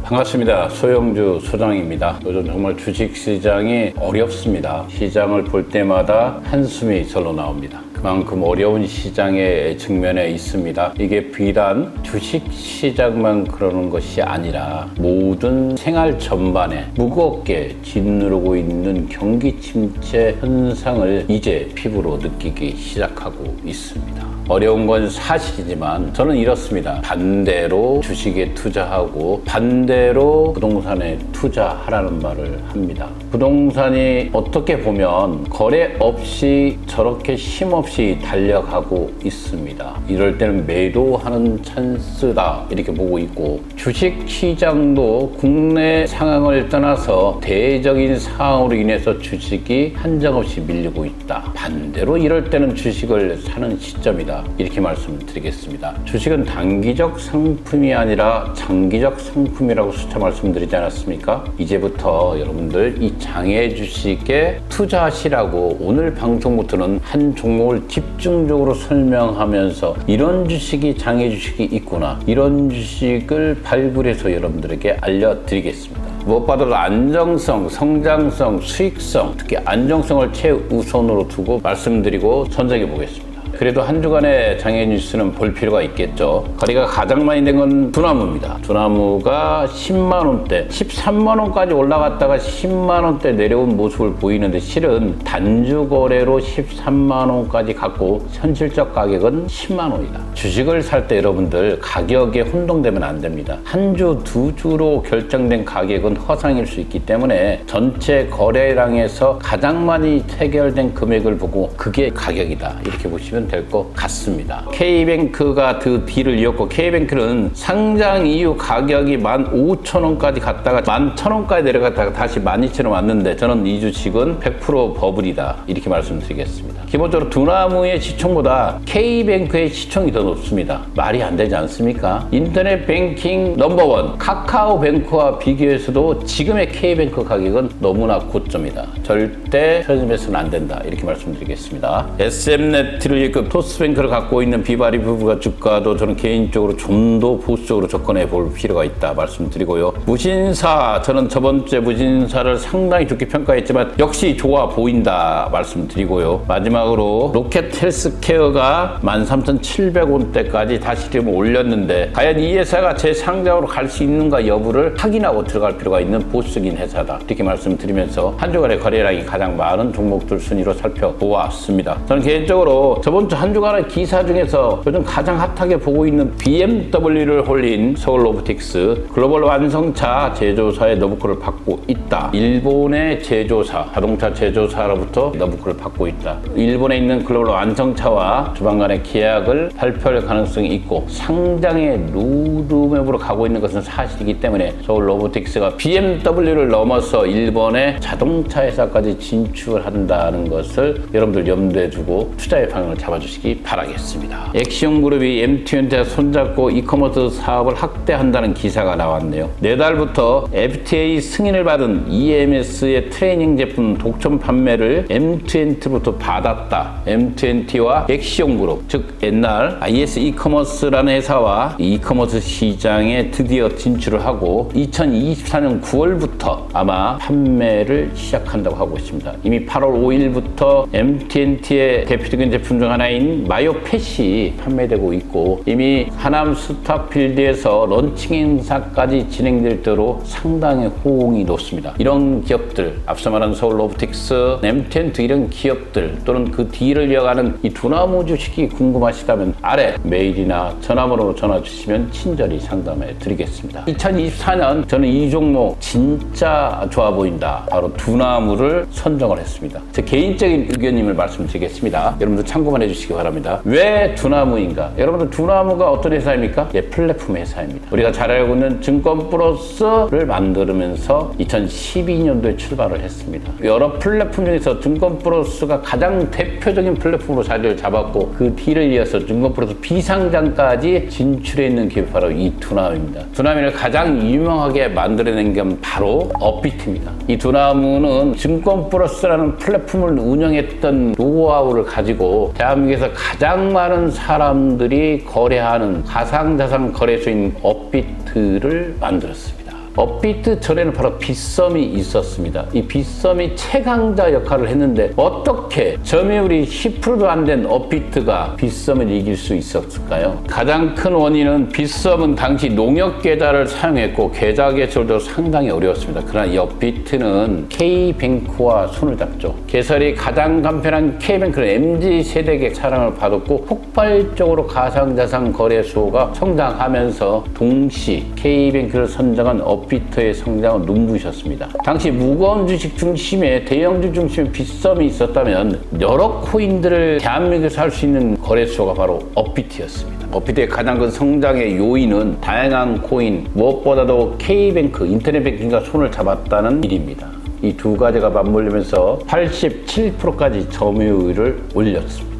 반갑습니다. 소영주 소장입니다. 요즘 정말 주식시장이 어렵습니다. 시장을 볼 때마다 한숨이 절로 나옵니다. 그만큼 어려운 시장의 측면에 있습니다. 이게 비단 주식시장만 그러는 것이 아니라 모든 생활 전반에 무겁게 짓누르고 있는 경기 침체 현상을 이제 피부로 느끼기 시작하고 있습니다. 어려운 건 사실이지만 저는 이렇습니다. 반대로 주식에 투자하고 반대로 부동산에 투자하라는 말을 합니다. 부동산이 어떻게 보면 거래 없이 저렇게 힘없이 달려가고 있습니다. 이럴 때는 매도하는 찬스다 이렇게 보고 있고, 주식 시장도 국내 상황을 떠나서 대적인 상황으로 인해서 주식이 한정없이 밀리고 있다. 반대로 이럴 때는 주식을 사는 시점이다 이렇게 말씀드리겠습니다. 주식은 단기적 상품이 아니라 장기적 상품이라고 수차 말씀드리지 않았습니까? 이제부터 여러분들 이 장애 주식에 투자하시라고 오늘 방송부터는 한 종목을 집중적으로 설명하면서 이런 주식이 장애 주식이 있구나, 이런 주식을 발굴해서 여러분들에게 알려드리겠습니다. 무엇보다도 안정성, 성장성, 수익성, 특히 안정성을 최우선으로 두고 말씀드리고 선정해 보겠습니다. 그래도 한 주간의 장애 뉴스는 볼 필요가 있겠죠. 거래가 가장 많이 된 건 두나무입니다. 두나무가 10만원대, 13만원까지 올라갔다가 10만원대 내려온 모습을 보이는데, 실은 단주 거래로 13만원까지 갔고 현실적 가격은 10만원이다. 주식을 살 때 여러분들 가격에 혼동되면 안 됩니다. 한 주, 두 주로 결정된 가격은 허상일 수 있기 때문에 전체 거래량에서 가장 많이 체결된 금액을 보고 그게 가격이다 이렇게 보시면 될 것 같습니다. K뱅크가 그 뒤를 이었고, K뱅크는 상장 이후 가격이 15,000원까지 갔다가 11,000원까지 내려갔다가 다시 12,000원 왔는데, 저는 이 주식은 100% 버블이다 이렇게 말씀드리겠습니다. 기본적으로 두나무의 시총보다 K뱅크의 시총이 더 높습니다. 말이 안 되지 않습니까? 인터넷 뱅킹 넘버원 카카오뱅크와 비교해서도 지금의 K뱅크 가격은 너무나 고점이다. 절대 편집해서는 안 된다 이렇게 말씀드리겠습니다. SM네트를 토스뱅크를 갖고 있는 비바리 부부가 주가도 저는 개인적으로 좀 더 보수적으로 접근해 볼 필요가 있다 말씀드리고요. 무신사, 저는 저번 주에 무신사를 상당히 좋게 평가했지만 역시 좋아 보인다 말씀드리고요. 마지막으로 로켓 헬스케어가 13,700원대까지 다시 좀 올렸는데, 과연 이 회사가 재상장으로 갈 수 있는가 여부를 확인하고 들어갈 필요가 있는 보수적인 회사다 이렇게 말씀드리면서 한 주간의 거래량이 가장 많은 종목들 순위로 살펴보았습니다. 저는 개인적으로 저번 주 한 주간의 기사 중에서 요즘 가장 핫하게 보고 있는 BMW를 홀린 서울로보틱스, 글로벌 완성차 제조사의 너부코를 받고 있다. 일본의 제조사, 자동차 제조사로부터 너부코를 받고 있다. 일본에 있는 글로벌 완성차와 조만간에 계약을 발표할 가능성이 있고, 상장의 로드맵으로 가고 있는 것은 사실이기 때문에 서울로보틱스가 BMW를 넘어서 일본의 자동차 회사까지 진출한다는 것을 여러분들 염두에 두고 투자의 방향을 잡아주시기 바라겠습니다. 액시온그룹이 M20와 손잡고 이커머스 사업을 확대한다는 기사가 나왔네요. 내달부터 FTA 승인을 받은 EMS의 트레이닝 제품 독점 판매를 M20부터 받았다. M20와 액시온그룹, 즉 옛날 IS 이커머스라는 회사와 이커머스 시장에 드디어 진출을 하고 2024년 9월부터 아마 판매를 시작한다고 하고 있습니다. 이미 8월 5일부터 M20의 대표적인 제품 중 하나인 마요펫이 판매되고 있고, 이미 하남 스타필드에서 런칭 행사까지 진행될 대로 상당히 호응이 높습니다. 이런 기업들, 앞서 말한 서울로보틱스, M20 이런 기업들 또는 그 뒤를 이어가는 이 두나무 주식이 궁금하시다면 아래 메일이나 전화번호로 전화 주시면 친절히 상담해 드리겠습니다. 2024년 저는 이 종목 진짜 좋아 보인다, 바로 두나무를 선정을 했습니다. 제 개인적인 의견임을 말씀드리겠습니다. 여러분들 참고만 해주시기 바랍니다. 왜 두나무인가? 여러분들 두나무가 어떤 회사입니까? 예, 플랫폼 회사입니다. 우리가 잘 알고 있는 증권 플러스를 만들면서 2012년도에 출발을 했습니다. 여러 플랫폼 중에서 증권 플러스가 가장 대표적인 플랫폼으로 자리를 잡았고, 그 뒤를 이어서 증권 플러스 비상장까지 진출해 있는 기업이 바로 이 두나무입니다. 두나무를 가장 유명하게 만들어낸 게 바로 업비트입니다. 이 두나무는 증권 플러스라는 플랫폼을 운영했던 노하우를 가지고 대한민국에서 가장 많은 사람들이 거래하는 가상자산 거래소인 업비트를 만들었습니다. 업비트 전에는 바로 빗썸이 있었습니다. 이 빗썸이 최강자 역할을 했는데 어떻게 점유율이 10%도 안 된 업비트가 빗썸을 이길 수 있었을까요? 가장 큰 원인은 빗썸은 당시 농협 계좌를 사용했고 계좌 개설도 상당히 어려웠습니다. 그러나 이 업비트는 K뱅크와 손을 잡죠. 개설이 가장 간편한 K뱅크는 MZ세대에게 사랑을 받았고 폭발적으로 가상자산 거래소가 성장하면서 동시 K뱅크를 선정한 업비트의 성장은 눈부셨습니다. 당시 무거운 주식 중심에 대형주 중심에 빗썸이 있었다면 여러 코인들을 대한민국에서 할 수 있는 거래소가 바로 업비트였습니다. 업비트의 가장 큰 성장의 요인은 다양한 코인, 무엇보다도 K뱅크, 인터넷뱅킹과 손을 잡았다는 일입니다. 이 두 가지가 맞물리면서 87%까지 점유율을 올렸습니다.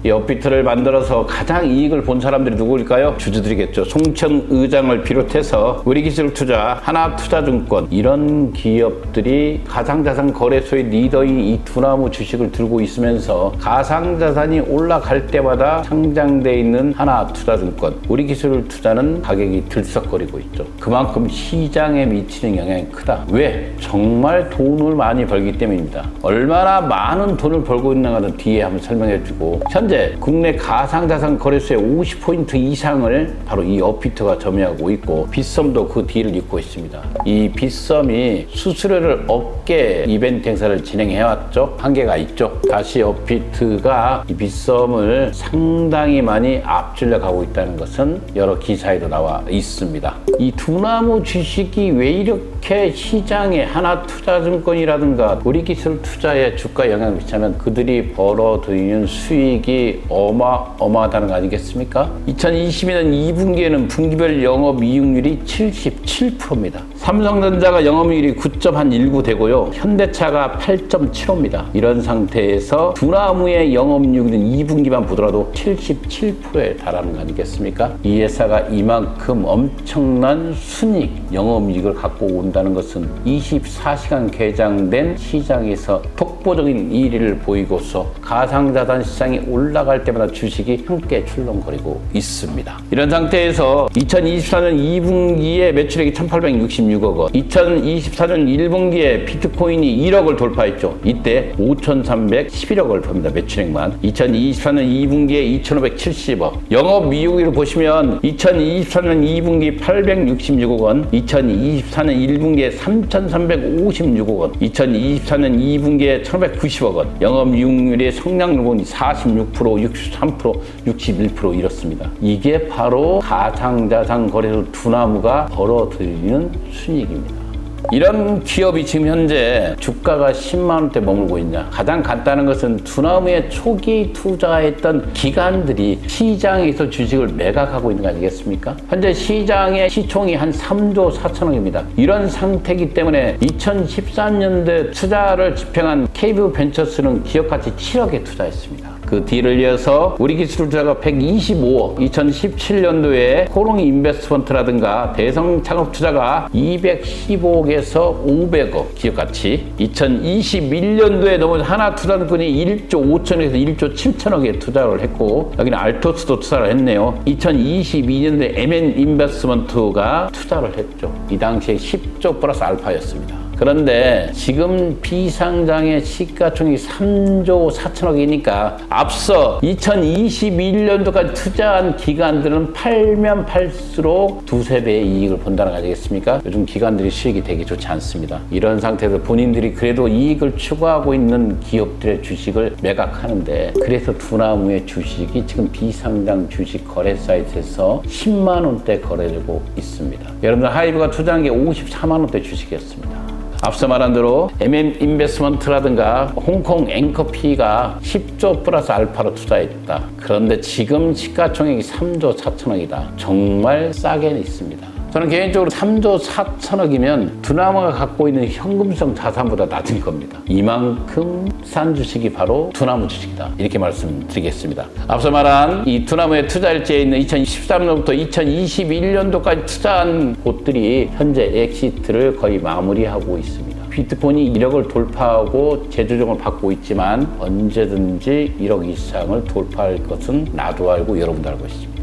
이 업비트를 만들어서 가장 이익을 본 사람들이 누구일까요? 주주들이겠죠. 송천 의장을 비롯해서 우리기술투자, 하나투자증권 이런 기업들이 가상자산 거래소의 리더인 이 두나무 주식을 들고 있으면서 가상자산이 올라갈 때마다 상장돼 있는 하나투자증권, 우리기술투자는 가격이 들썩거리고 있죠. 그만큼 시장에 미치는 영향이 크다. 왜? 정말 돈을 많이 벌기 때문입니다. 얼마나 많은 돈을 벌고 있는가는 뒤에 한번 설명해주고 현재 국내 가상자산 거래소의 50% 이상을 바로 이 업비트가 점유하고 있고 빗썸도 그 뒤를 잇고 있습니다. 이 빗썸이 수수료를 없게 이벤트 행사를 진행해왔죠. 한계가 있죠. 다시 업비트가 이 빗썸을 상당히 많이 앞질러 가고 있다는 것은 여러 기사에도 나와 있습니다. 이 두나무 주식이 왜 이렇게 시장에 하나투자증권이라든가 우리기술투자에 주가 영향을 미치냐면 그들이 벌어들이는 수익이 어마어마하다는 거 아니겠습니까? 2022년 2분기에는 분기별 영업이익률이 77%입니다. 삼성전자가 영업이익률이 9.19 되고요. 현대차가 8.75입니다. 이런 상태에서 두나무의 영업이익률은 2분기만 보더라도 77%에 달하는 거 아니겠습니까? 이 회사가 이만큼 엄청난 순이익, 영업이익을 갖고 온다는 것은 24시간 개장된 시장에서 독보적인 1위를 보이고서 가상자산 시장이 올라갈 때마다 주식이 함께 출렁거리고 있습니다. 이런 상태에서 2024년 2분기에 매출액이 1,866억 원, 2024년 1분기에 비트코인이 1억을 돌파했죠. 이때 5,311억을 봅니다. 매출액만. 2024년 2분기에 2,570억. 영업이익을 보시면 2024년 2분기 866억 원, 2024년 1분기에 3,356억 원, 2024년 2분기에 1,590억 원. 영업이익률의 성장률은 46%, 63%, 61% 이렇습니다. 이게 바로 가상자산 거래소 두나무가 벌어들이는 순이익입니다. 이런 기업이 지금 현재 주가가 10만 원대 머물고 있냐? 가장 간단한 것은 두나무에 초기 투자했던 기관들이 시장에서 주식을 매각하고 있는 거 아니겠습니까? 현재 시장의 시총이 한 3조 4천억입니다. 이런 상태이기 때문에 2013년도에 투자를 집행한 KB 벤처스는 기업가치 7억에 투자했습니다. 그 뒤를 이어서 우리기술투자가 125억, 2017년도에 코롱이 인베스트먼트라든가 대성창업투자가 215억에서 500억 기업가치, 2021년도에 넘어서 하나투자증권이 1조 5천억에서 1조 7천억에 투자를 했고 여기는 알토스도 투자를 했네요. 2022년도에 MN 인베스트먼트가 투자를 했죠. 이 당시에 10조 플러스 알파였습니다. 그런데 지금 비상장의 시가총액이 3조 4천억이니까 앞서 2021년도까지 투자한 기관들은 팔면 팔수록 두세 배의 이익을 본다는 거 아니겠습니까? 요즘 기관들이 수익이 되게 좋지 않습니다. 이런 상태에서 본인들이 그래도 이익을 추구하고 있는 기업들의 주식을 매각하는데 그래서 두나무의 주식이 지금 비상장 주식 거래 사이트에서 10만 원대 거래되고 있습니다. 여러분들 하이브가 투자한 게 54만 원대 주식이었습니다. 앞서 말한 대로 MM 인베스트먼트라든가 홍콩 앵커피가 10조 플러스 알파로 투자했다. 그런데 지금 시가총액이 3조 4천억이다. 정말 싸게 있습니다. 저는 개인적으로 3조 4천억이면 두나무가 갖고 있는 현금성 자산보다 낮은 겁니다. 이만큼 싼 주식이 바로 두나무 주식이다. 이렇게 말씀드리겠습니다. 앞서 말한 이 두나무의 투자일지에 있는 2013년부터 2021년도까지 투자한 곳들이 현재 엑시트를 거의 마무리하고 있습니다. 비트코인이 1억을 돌파하고 재조정을 받고 있지만 언제든지 1억 이상을 돌파할 것은 나도 알고 여러분도 알고 있습니다.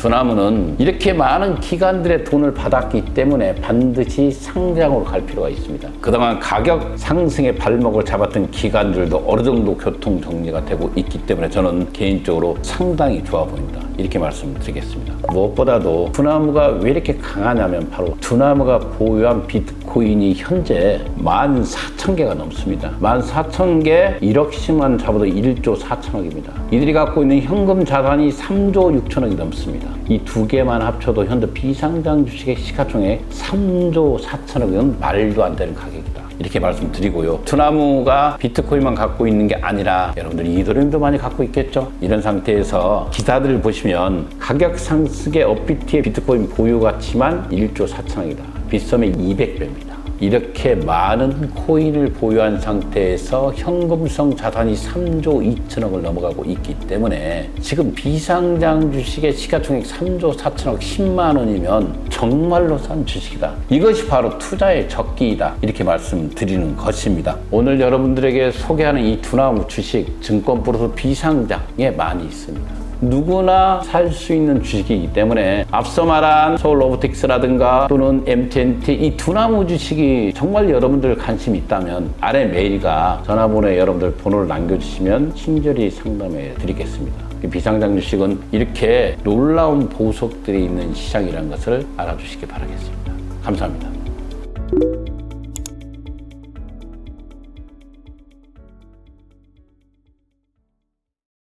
두나무는 이렇게 많은 기관들의 돈을 받았기 때문에 반드시 상장으로 갈 필요가 있습니다. 그동안 가격 상승의 발목을 잡았던 기관들도 어느 정도 교통 정리가 되고 있기 때문에 저는 개인적으로 상당히 좋아 보인다. 이렇게 말씀드리겠습니다. 무엇보다도 두나무가 왜 이렇게 강하냐면 바로 두나무가 보유한 비트코인이 현재 14,000개가 넘습니다. 14,000개 1억씩만 잡아도 1조 4천억입니다. 이들이 갖고 있는 현금 자산이 3조 6천억이 넘습니다. 이 두 개만 합쳐도 현재 비상장 주식의 시가총액 3조 4천억은 말도 안 되는 가격이다. 이렇게 말씀드리고요. 두나무가 비트코인만 갖고 있는 게 아니라 여러분들이 이더리움도 많이 갖고 있겠죠. 이런 상태에서 기사들을 보시면 가격 상승의 업비트의 비트코인 보유 가치만 1조 4천억이다. 빗썸의 200배입니다. 이렇게 많은 코인을 보유한 상태에서 현금성 자산이 3조 2천억을 넘어가고 있기 때문에 지금 비상장 주식의 시가총액 3조 4천억 10만 원이면 정말로 싼 주식이다. 이것이 바로 투자의 적기이다. 이렇게 말씀드리는 것입니다. 오늘 여러분들에게 소개하는 이 두나무 주식 증권 플러스 비상장에 많이 있습니다. 누구나 살 수 있는 주식이기 때문에 앞서 말한 서울로보틱스라든가 또는 MTNT 이 두나무 주식이 정말 여러분들 관심이 있다면 아래 메일과 전화번호에 여러분들 번호를 남겨주시면 친절히 상담해 드리겠습니다. 비상장 주식은 이렇게 놀라운 보석들이 있는 시장이라는 것을 알아주시기 바라겠습니다. 감사합니다.